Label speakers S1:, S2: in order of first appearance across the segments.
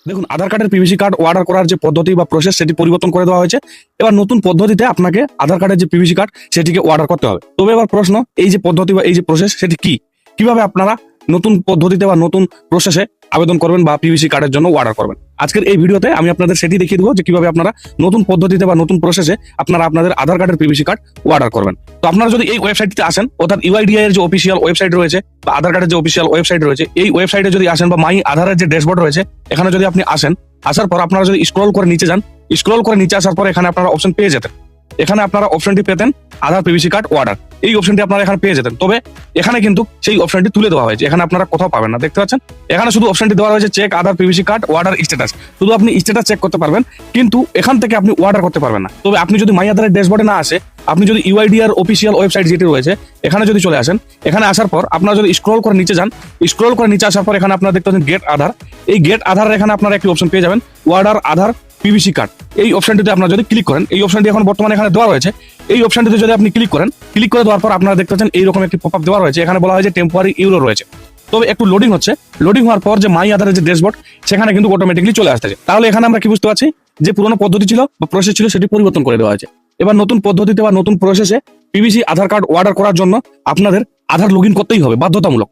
S1: দেখুন, আধার কার্ডের PVC card order করার যে পদ্ধতি বা প্রসেস সেটি পরিবর্তন করে দেওয়া হয়েছে। এবার নতুন পদ্ধতিতে আপনাকে আধার কার্ডের যে পিভিসি কার্ড সেটিকে অর্ডার করতে হবে। তবে এবার প্রশ্ন, এই যে পদ্ধতি বা এই যে প্রসেস সেটি কি, কিভাবে আপনারা নতুন পদ্ধতিতে বা নতুন প্রসেসে আবেদন করবেন বা পিভিসি কার্ডের জন্য অর্ডার করবেন। আজকের এই ভিডিওতে আমি আপনাদের সেটি দেখিয়ে দেবো যে কিভাবে আপনারা নতুন পদ্ধতিতে বা নতুন প্রসেসে আপনারা আপনাদের আধার কার্ডের পিভিসি কার্ড অর্ডার করবেন। তো আপনারা যদি এই ওয়েবসাইটটিতে আসেন, অর্থাৎ ইউআইডিআই এর যে অফিসিয়াল ওয়েবসাইট রয়েছে বা আধার কার্ডের যে অফিসিয়াল ওয়েবসাইট রয়েছে, এই ওয়েবসাইটে যদি আসেন বা মাই আধারের যে ড্যাশবোর্ড রয়েছে এখানে যদি আপনি আসেন, আসার পর আপনারা যদি স্ক্রল করে নিচে যান, স্ক্রল করে নিচে আসার পর এখানে আপনারা অপশন পেয়ে যেতেন। এখানে আপনারা অপশনটি পেতেন আধার পিভিসি কার্ড অর্ডার, এই অপশনটি আপনারা এখানে পেয়ে যেতেন। তবে এখানে কিন্তু সেই অপশনটি তুলে দেওয়া হয়েছে, এখানে আপনারা কোথাও পাবেন না, দেখতে পাচ্ছেন। এখানে শুধু অপশনটি দেওয়া হয়েছে চেক আধার পিভিসি কার্ড অর্ডার স্ট্যাটাস, শুধু আপনি স্ট্যাটাস চেক করতে পারবেন, কিন্তু এখান থেকে আপনি অর্ডার করতে পারবেন না। তবে আপনি যদি মাই আধারের ড্যাশবোর্ডে না আসে, আপনি যদি ইউআইডিআর অফিসিয়াল ওয়েবসাইট যেটি রয়েছে এখানে যদি চলে আসেন, এখানে আসার পর আপনারা যদি স্ক্রল করে নিচে যান, স্ক্রল করে নিচে আসার পর এখানে আপনারা দেখতে পাচ্ছেন গেট আধার। এই গেট আধারের এখানে আপনারা একটি অপশন পেয়ে যাবেন অর্ডার আধার পিভিসি কার্ড। এই অপশনটিতে আপনারা যদি ক্লিক করেন, এই অপশনটি এখন বর্তমানে এখানে দেওয়া রয়েছে, এই অপশনটিতে যদি আপনি ক্লিক করেন, ক্লিক করে দেওয়ার পর আপনারা দেখতে পাচ্ছেন এইরকম একটি পপআপ দেওয়া রয়েছে, এখানে বলা হয়েছে টেম্পোরারি ইউরো রয়েছে। তবে একটু লোডিং হচ্ছে, লোডিং হওয়ার পর যে মাই আধারের যে ড্যাশবোর্ড সেখানে কিন্তু অটোমেটিকলি চলে আসতেছে। তাহলে এখানে আমরা কি বুঝতে পারছি যে পুরোনো পদ্ধতি ছিল বা প্রসেস ছিল সেটি পরিবর্তন করে দেওয়া হয়েছে। এবার নতুন পদ্ধতিতে বা নতুন প্রসেসে পিভিসি আধার কার্ড অর্ডার করার জন্য আপনাদের আধার লগ ইন করতেই হবে, বাধ্যতামূলক।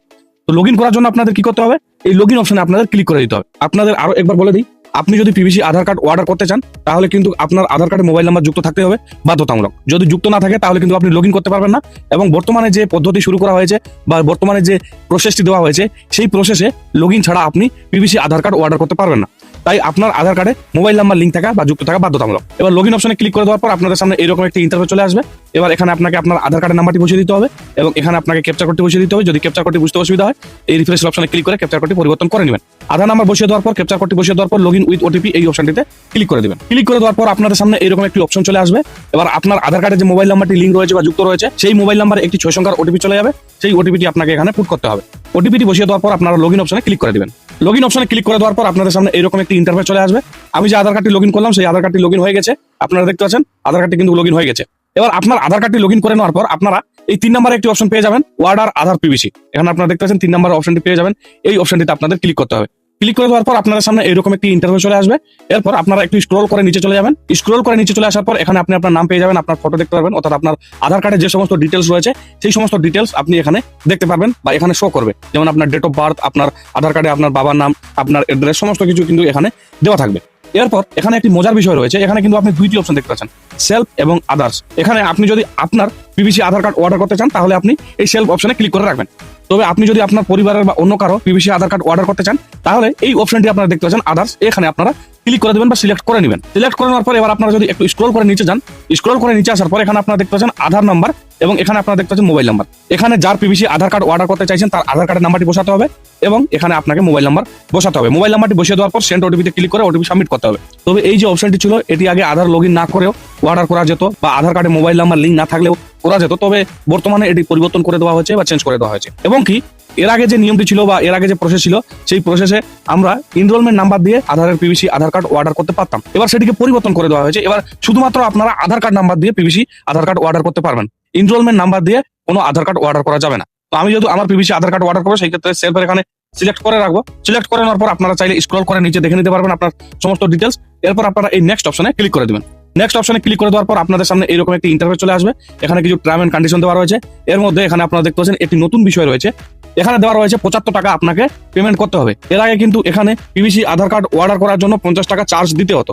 S1: তো লগ ইন করার জন্য আপনাদের কি করতে হবে, এই লগ ইন অপশনে আপনাদের ক্লিক করে দিতে হবে। আপনাদের আরো একবার বলে দিই, আপনি যদি পিভিসি আধার কার্ড অর্ডার করতে চান তাহলে কিন্তু আপনার আধার কার্ডে মোবাইল নাম্বার যুক্ত থাকতে হবে, বাধ্যতামূলক। যদি যুক্ত না থাকে তাহলে কিন্তু আপনি লগ ইন করতে পারবেন না। এবং বর্তমানে যে পদ্ধতি শুরু করা হয়েছে বা বর্তমানে যে প্রসেসটি দেওয়া হয়েছে সেই প্রসেসে লগ ইন ছাড়া আপনি পিভিসি আধার কার্ড অর্ডার করতে পারবেন না। তাই আপনার আধার কার্ডে মোবাইল নাম্বার লিঙ্ক থাকা বা যুক্ত থাকা বাধ্যতামূলক। এবার লগ ইন অপশনে ক্লিক করে দেওয়ার পর আপনাদের সামনে এরকম একটি ইন্টারফেস চলে আসবে। এবার এখানে আপনাকে আপনার আধার কার্ডের নাম্বারটি বসিয়ে দিতে হবে এবং এখানে আপনাকে ক্যাপচার কোডটি বসিয়ে দিতে হবে। যদি ক্যাপচার কোডটি বুঝতে অসুবিধা হয়, এই রিফ্রেশ অপশনে ক্লিক করে ক্যাপচার কোডটি পরিবর্তন করে নেবেন। আধার নাম্বার বসিয়ে দেওয়ার পর ক্যাপচার কোডটি বসিয়ে দেওয়ার পর লগ ইন উইথ ওটিপি এই অপশনটিতে ক্লিক করে দিবেন। ক্লিক করে দেওয়ার পর আপনাদের সামনে এরকম একটি অপশন চলে আসবে। এবার আপনার আধার কার্ডে যে মোবাইল নাম্বারটি লিঙ্ক রয়েছে বা যুক্ত রয়েছে সেই মোবাইল নাম্বারে একটি 6 সংখ্যার ওটিপি চলে যাবে। সেই ওটিপিটি আপনাকে এখানে পুট করতে হবে। ওটিপিটি বসিয়ে দেওয়ার পর আপনারা লগ ইন অপশনে ক্লিক করে দিবেন। লগ ইন অপশনে ক্লিক করে দেওয়ার পর আপনাদের সামনে এরকম একটি ইন্টারফেস চলে আসবে। আমি যে আধার কার্ডটি লগ ইন করলাম সেই আধার কার্ডটি লগ ইন হয়ে গেছে, আপনারা দেখতে পাচ্ছেন আধার কার্ডটি কিন্তু লগ ইন হয়ে গেছে। এবার আপনার আধার কার্ডটি লগ ইন করে নেওয়ার পর আপনারা এই 3 নম্বরে একটি অপশন পেয়ে যাবেন অর্ডার আধার পিভিসি। এখানে আপনারা দেখতে পাচ্ছেন 3 নম্বর অপশনটি পেয়ে যাবেন, এই অপশনটিতে আপনাদের ক্লিক করতে হবে। ক্লিক করে দেওয়ার পর আপনাদের সামনে এরকম একটি ইন্টারফেস চলে আসবে। এরপর আপনারা একটু স্ক্রল করে নিচে চলে যাবেন। স্ক্রল করে নিচে চলে আসার পর এখানে আপনি আপনার নাম পেয়ে যাবেন, আপনার ফটো দেখতে পারবেন, অর্থাৎ আপনার আধার কার্ডে যে সমস্ত ডিটেলস রয়েছে সেই সমস্ত ডিটেলস আপনি এখানে দেখতে পারবেন বা এখানে শো করবে। যেমন আপনার ডেট অফ বার্থ, আপনার আধার কার্ডে আপনার বাবার নাম, আপনার অ্যাড্রেস, সমস্ত কিছু কিন্তু এখানে দেওয়া থাকবে। এরপর এখানে একটি মজার বিষয় রয়েছে, এখানে কিন্তু আপনি দুইটি অপশন দেখতে পাচ্ছেন, সেলফ এবং আদার্স। এখানে আপনি যদি আপনার পিভিসি আধার কার্ড অর্ডার করতে চান তাহলে আপনি এই সেলফ অপশনে ক্লিক করে রাখবেন। তবে আপনি যদি আপনার পরিবারের বা অন্য কারো পিভিসি আধার কার্ড অর্ডার করতে চান তাহলে এই অপশনটি আপনারা দেখতে পাচ্ছেন আদার্স, এখানে আপনারা ক্লিক করে দেবেন বা সিলেক্ট করে নেবেন। সিলেক্ট করে নেওয়ার পর এবার আপনারা যদি একটু স্ক্রল করে নিচে যান, স্ক্রল করে নিচে আসার পর এখানে আপনারা দেখতে পাচ্ছেন আধার নাম্বার এবং এখানে আপনারা দেখতে পাচ্ছেন মোবাইল নাম্বার। এখানে যার পিভিসি আধার কার্ড অর্ডার করতে চাইছেন তার আধার কার্ডের নাম্বারটি বসাতে হবে এবং এখানে আপনাকে মোবাইল নাম্বার বসাতে হবে। মোবাইল নাম্বারটি বসিয়ে দেওয়ার পর সেন্ড ওটিপিতে ক্লিক করে ওটিপি সাবমিট করতে হবে। তবে এই যে অপশনটি ছিল এটি আগে আধার লগ ইন না করেও অর্ডার করা যেত বা আধার কার্ডে মোবাইল নাম্বার লিঙ্ক না থাকলেও করা যেত। তবে বর্তমানে এটি পরিবর্তন করে দেওয়া হয়েছে বা চেঞ্জ করে দেওয়া হয়েছে। এবং কি এর আগে যে নিয়মটি ছিল বা এর আগে যে প্রসেস ছিল সেই প্রসেসে আমরা এনরোলমেন্ট নাম্বার দিয়ে আধারের পিভিসি আধার কার্ড অর্ডার করতে পারতাম। এবার সেটিকে পরিবর্তন করে দেওয়া হয়েছে। এবার শুধুমাত্র আপনারা আধার কার্ড নাম্বার দিয়ে পিভিসি আধার কার্ড অর্ডার করতে পারবেন, এনরোলমেন্ট নাম্বার দিয়ে কোনো আধার কার্ড অর্ডার করা যাবে না। তো আমি যেহেতু আমার পিভিসি আধার কার্ড অর্ডার করবো সেই ক্ষেত্রে সেলফের এখানে সিলেক্ট করে রাখবো। সিলেক্ট করে নেওয়ার পর আপনারা চাইলে স্ক্রল করে নিচে দেখে নিতে পারবেন আপনার সমস্ত ডিটেলস। এরপর আপনারা এই নেক্সট অপশনে ক্লিক করে দিবেন। নেক্সট অপশনে ক্লিক করে দেওয়ার পর আপনাদের সামনে এরকম একটি ইন্টারফেস চলে আসবে। এখানে কিছু টার্ম এন্ড কন্ডিশন দেওয়া রয়েছে। এর মধ্যে এখানে আপনারা দেখতে পাচ্ছেন একটি নতুন বিষয় রয়েছে, এখানে দেওয়া রয়েছে 75 টাকা আপনাকে পেমেন্ট করতে হবে। এর আগে কিন্তু এখানে পিভিসি আধার কার্ড অর্ডার করার জন্য 50 টাকা চার্জ দিতে হতো,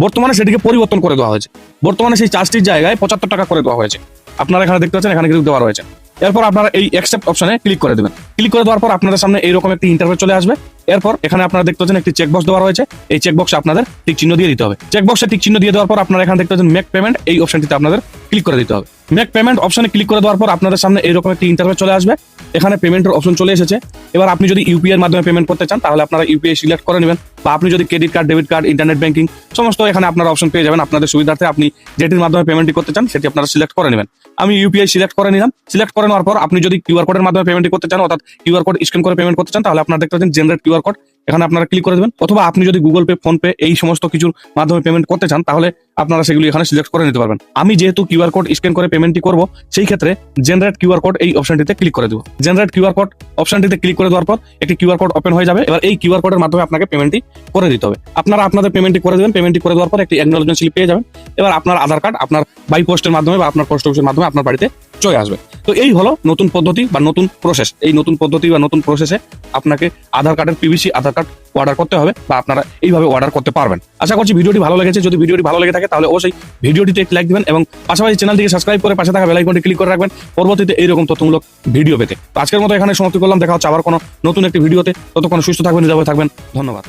S1: বর্তমানে সেটিকে পরিবর্তন করে দেওয়া হয়েছে। বর্তমানে সেই চার্জটির জায়গায় 75 টাকা করে দেওয়া হয়েছে। আপনারা এখানে দেখতে পাচ্ছেন এখানে কিন্তু দেওয়া রয়েছে। এরপর আপনারা এই অ্যাকসেপ্ট অপশনে ক্লিক করে দেবেন। ক্লিক করে দেওয়ার পর আপনাদের সামনে এইরকম একটি ইন্টারফেস চলে আসবে। এরপর এখানে আপনারা দেখতে পাচ্ছেন একটি চেকবক্স দেওয়া রয়েছে, এই চেকবক্সে আপনাদের টিক চিহ্ন দিয়ে দিতে হবে। চেকবক্সে টিক চিহ্ন দিয়ে দেওয়ার পর আপনারা এখানে দেখতে পাচ্ছেন মেক পেমেন্ট, এই অপশনটিতে আপনাদের ক্লিক করে দিতে হবে। মেক পেমেন্ট অপশনে ক্লিক করে দেওয়ার পর আপনাদের সামনে এইরকম একটি ইন্টারফেস চলে আসবে। এখানে পেমেন্টের অপশন চলে এসেছে। এবার আপনি যদি ইউপিআই এর মাধ্যমে পেমেন্ট করতে চান তাহলে আপনারা ইউপিআই সিলেক্ট করে নেবেন, বা আপনি যদি credit card, debit card, internet banking সমস্ত এখানে আপনারা অপশন পেয়ে যাবেন। আপনাদের সুবিধার্থে আপনি যেটির মাধ্যমে পেমেন্টটি করতে চান সেটি আপনারা সিলেক্ট করে নেবেন। আমি ইউপিআই সিলেক্ট করে নিলাম। সিলেক্ট করে নেওয়ার পর আপনি যদি কিউআর কোডের মাধ্যমে পেমেন্ট করতে চান, অর্থাৎ কিউআর কোড স্ক্যান করে পেমেন্ট করতে চান, তাহলে আপনারা দেখতে পাচ্ছেন জেনারেট কিউআর কিউআর কোড, এখানে আপনারা ক্লিক করে দেবেন। অথবা আপনি যদি গুগল পে, ফোন পে এই সমস্ত কিছুর মাধ্যমে পেমেন্ট করতে চান, তাহলে আপনারা সেগুলি এখানে সিলেক্ট করে নিতে পারবেন। আমি যেহেতু কিউআর কোড স্ক্যান করে পেমেন্টটি করব, সেই ক্ষেত্রে জেনারেট কিউআর কোড এই অপশনটিতে ক্লিক করে দেবো। জেনারেট কিউআর কোড অপশনটিতে ক্লিক করে দেওয়ার পর একটি কিউআর কোড ওপেন হয়ে যাবে। এবার এই কিউআর কোডের মাধ্যমে আপনাকে পেমেন্টটি করে দিতে হবে। আপনারা আপনাদের পেমেন্টটি করে দেবেন। পেমেন্টটি করে দেওয়ার পর একটি অ্যাকনলেজমেন্ট স্লিপ পেয়ে যাবেন। এবার আপনার আধার কার্ড আপনার বাই পোস্টের মাধ্যমে বা আপনার পোস্ট অফিসের মাধ্যমে আপনার বাড়িতে চলে আসবে। তো এই হলো নতুন পদ্ধতি বা নতুন প্রসেস। এই নতুন পদ্ধতি বা নতুন প্রসেসে আপনাকে আধার কার্ডের পিভিসি আধার কার্ড অর্ডার করতে হবে বা আপনারা এইভাবে অর্ডার করতে পারবেন। আশা করছি ভিডিওটি ভালো লেগেছে। যদি ভিডিওটি ভালো লেগে থাকে তাহলে অবশ্যই ভিডিওটিতে একটি লাইক দিবেন এবং পাশাপাশি চ্যানেলটিকে সাবস্ক্রাইব করে পাশে থাকা বেল আইকনটি ক্লিক করে রাখবেন পরবর্তীতে এইরকম তথ্যমূলক ভিডিও পেতে। তো আজকের মতো এখানে সমাপ্তি করলাম। দেখা হচ্ছে আবার কোনো নতুন একটি ভিডিওতে। ততক্ষণ সুস্থ থাকবেন, নিরাপদে থাকবেন। ধন্যবাদ।